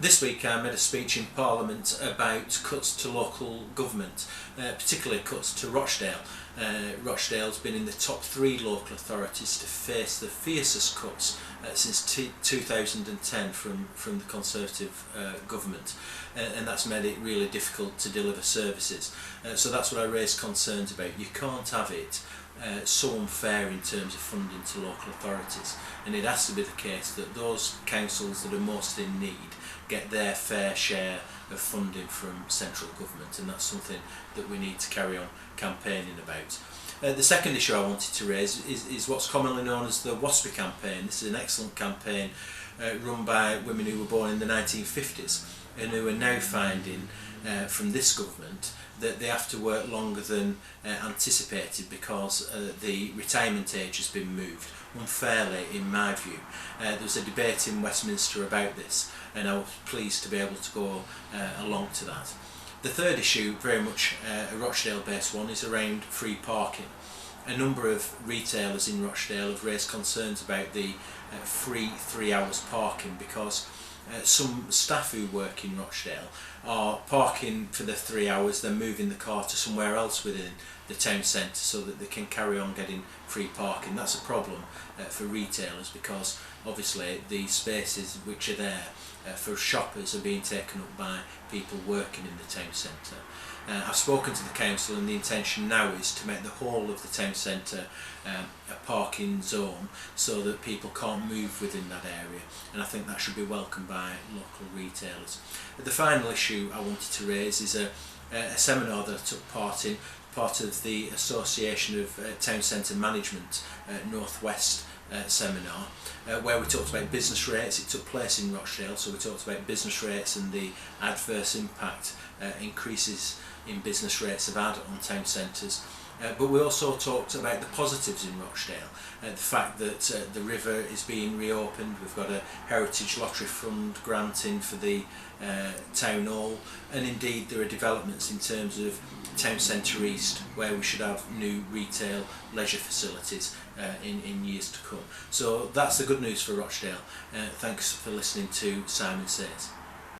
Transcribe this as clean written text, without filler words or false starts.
This week I made a speech in Parliament about cuts to local government, particularly cuts to Rochdale. Rochdale's been in the top 3 local authorities to face the fiercest cuts since 2010 from the Conservative government, and that's made it really difficult to deliver services. So that's what I raised concerns about. You can't have it so unfair in terms of funding to local authorities, and it has to be the case that those councils that are most in need get their fair share of funding from central government, and that's something that we need to carry on campaigning about. The second issue I wanted to raise is what's commonly known as the WASPI campaign. This is an excellent campaign run by women who were born in the 1950s and who are now finding from this government that they have to work longer than anticipated because the retirement age has been moved unfairly, in my view. There was a debate in Westminster about this, and I was pleased to be able to go along to that. The third issue, very much a Rochdale-based one, is around free parking. A number of retailers in Rochdale have raised concerns about the free 3 hours parking because some staff who work in Rochdale are parking for the 3 hours, then moving the car to somewhere else within the town centre so that they can carry on getting free parking. That's a problem for retailers because obviously the spaces which are there for shoppers are being taken up by people working in the town centre. I've spoken to the council, and the intention now is to make the whole of the town centre a parking zone so that people can't move within that area, and I think that should be welcomed by local retailers. The final issue I wanted to raise is a seminar that I took part in, part of the Association of Town Centre Management North West seminar, where we talked about business rates. It took place in Rochdale, so we talked about business rates and the adverse impact increases in business rates have had on town centres. But we also talked about the positives in Rochdale, the fact that the river is being reopened, we've got a Heritage Lottery Fund grant in for the Town Hall, and indeed there are developments in terms of Town Centre East where we should have new retail leisure facilities in years to come. So that's the good news for Rochdale. Thanks for listening to Simon Says.